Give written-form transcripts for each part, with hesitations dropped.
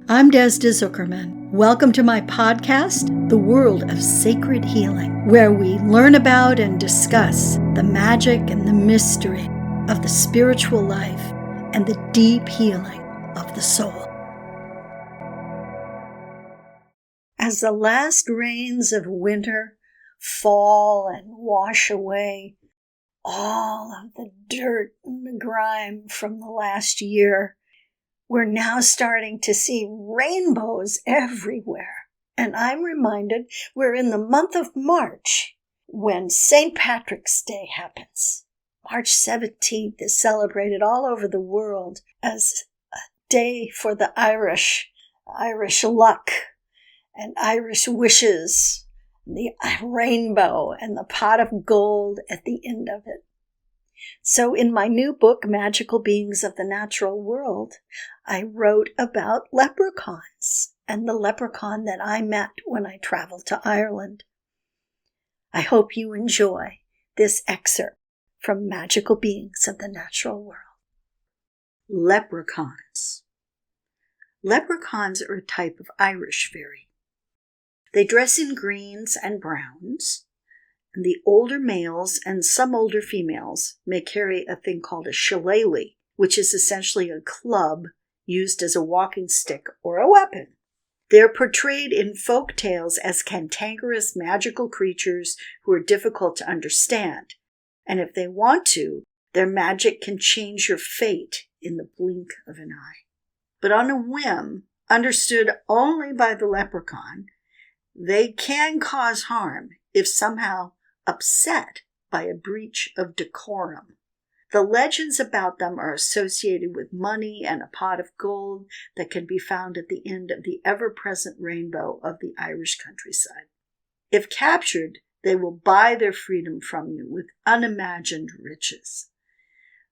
I'm Desda Zuckerman. Welcome to my podcast, The World of Sacred Healing, where we learn about and discuss the magic and the mystery of the spiritual life and the deep healing of the soul. As the last rains of winter fall and wash away all of the dirt and the grime from the last year, we're now starting to see rainbows everywhere. And I'm reminded we're in the month of March when St. Patrick's Day happens. March 17th is celebrated all over the world as a day for the Irish luck and Irish wishes, the rainbow and the pot of gold at the end of it. So in my new book, Magical Beings of the Natural World, I wrote about leprechauns and the leprechaun that I met when I traveled to Ireland. I hope you enjoy this excerpt from Magical Beings of the Natural World. Leprechauns. Leprechauns are a type of Irish fairy. They dress in greens and browns. And the older males and some older females may carry a thing called a shillelagh, which is essentially a club used as a walking stick or a weapon. They're portrayed in folk tales as cantankerous magical creatures who are difficult to understand. And if they want to, their magic can change your fate in the blink of an eye. But on a whim, understood only by the leprechaun, they can cause harm if somehow upset by a breach of decorum. The legends about them are associated with money and a pot of gold that can be found at the end of the ever-present rainbow of the Irish countryside. If captured, they will buy their freedom from you with unimagined riches.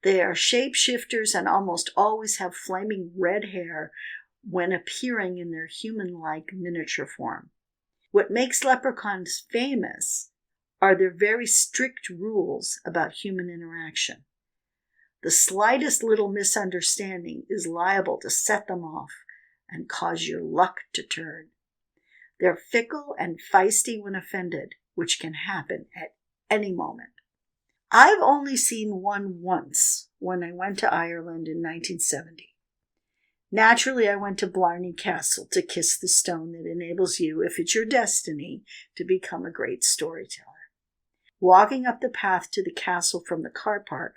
They are shapeshifters and almost always have flaming red hair when appearing in their human-like miniature form. What makes leprechauns famous are their very strict rules about human interaction. The slightest little misunderstanding is liable to set them off and cause your luck to turn. They're fickle and feisty when offended, which can happen at any moment. I've only seen one once when I went to Ireland in 1970. Naturally, I went to Blarney Castle to kiss the stone that enables you, if it's your destiny, to become a great storyteller. Walking up the path to the castle from the car park,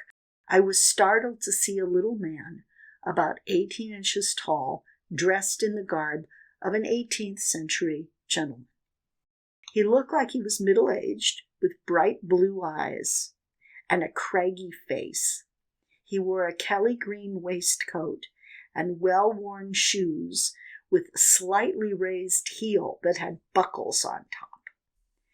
I was startled to see a little man, about 18 inches tall, dressed in the garb of an 18th century gentleman. He looked like he was middle-aged, with bright blue eyes and a craggy face. He wore a Kelly green waistcoat and well-worn shoes with a slightly raised heel that had buckles on top.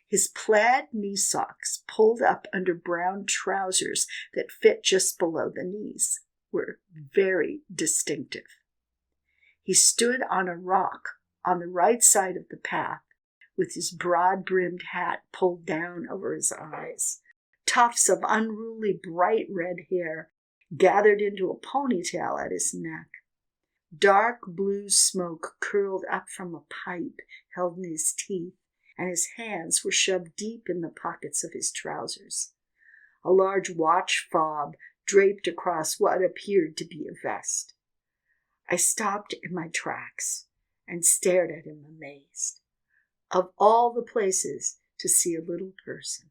His plaid knee socks, pulled up under brown trousers that fit just below the knees, were very distinctive. He stood on a rock on the right side of the path with his broad-brimmed hat pulled down over his eyes. Tufts of unruly bright red hair gathered into a ponytail at his neck. Dark blue smoke curled up from a pipe held in his teeth, and his hands were shoved deep in the pockets of his trousers. A large watch fob draped across what appeared to be a vest. I stopped in my tracks and stared at him amazed. Of all the places to see a little person.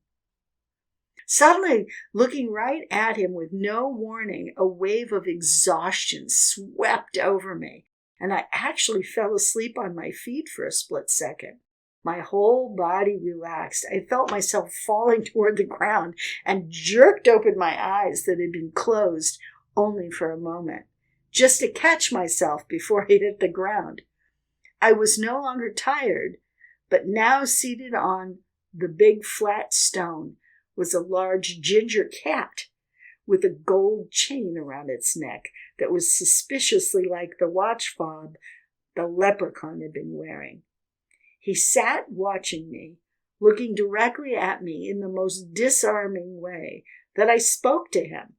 Suddenly, looking right at him with no warning, a wave of exhaustion swept over me, and I actually fell asleep on my feet for a split second. My whole body relaxed. I felt myself falling toward the ground and jerked open my eyes that had been closed only for a moment, just to catch myself before I hit the ground. I was no longer tired, but now seated on the big flat stone was a large ginger cat with a gold chain around its neck that was suspiciously like the watch fob the leprechaun had been wearing. He sat watching me, looking directly at me in the most disarming way, that I spoke to him,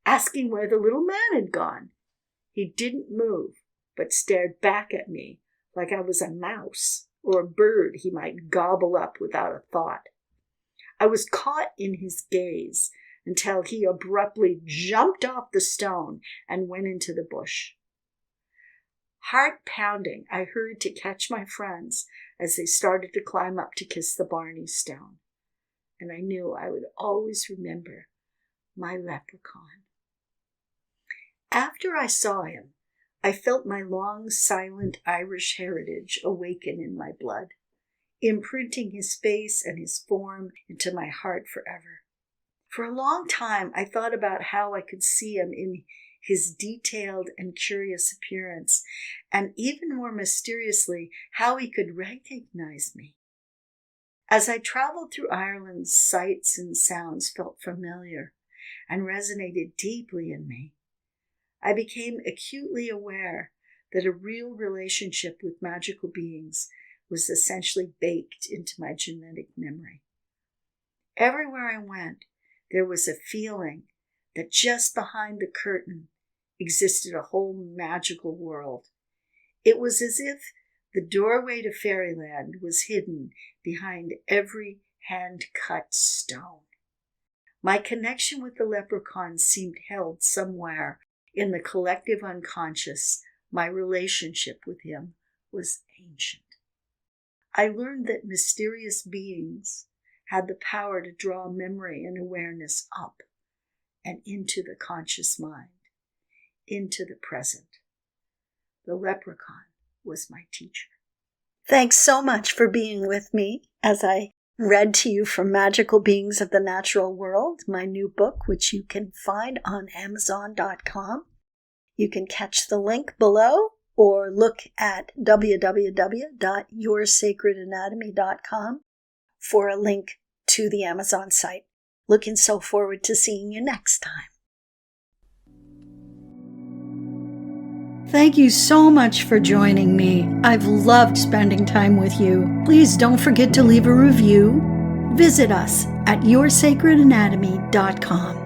asking where the little man had gone. He didn't move, but stared back at me like I was a mouse or a bird he might gobble up without a thought. I was caught in his gaze until he abruptly jumped off the stone and went into the bush. Heart pounding, I hurried to catch my friends as they started to climb up to kiss the Barney stone. And I knew I would always remember my leprechaun. After I saw him, I felt my long, silent Irish heritage awaken in my blood, imprinting his face and his form into my heart forever. For a long time, I thought about how I could see him in his detailed and curious appearance, and even more mysteriously, how he could recognize me. As I traveled through Ireland, sights and sounds felt familiar and resonated deeply in me. I became acutely aware that a real relationship with magical beings was essentially baked into my genetic memory. Everywhere I went, there was a feeling that just behind the curtain existed a whole magical world. It was as if the doorway to fairyland was hidden behind every hand-cut stone. My connection with the leprechaun seemed held somewhere in the collective unconscious. My relationship with him was ancient. I learned that mysterious beings had the power to draw memory and awareness up and into the conscious mind, into the present. The leprechaun was my teacher. Thanks so much for being with me as I read to you from Magical Beings of the Natural World, my new book, which you can find on Amazon.com. You can catch the link below or look at www.yoursacredanatomy.com for a link to the Amazon site. Looking so forward to seeing you next time. Thank you so much for joining me. I've loved spending time with you. Please don't forget to leave a review. Visit us at yoursacredanatomy.com.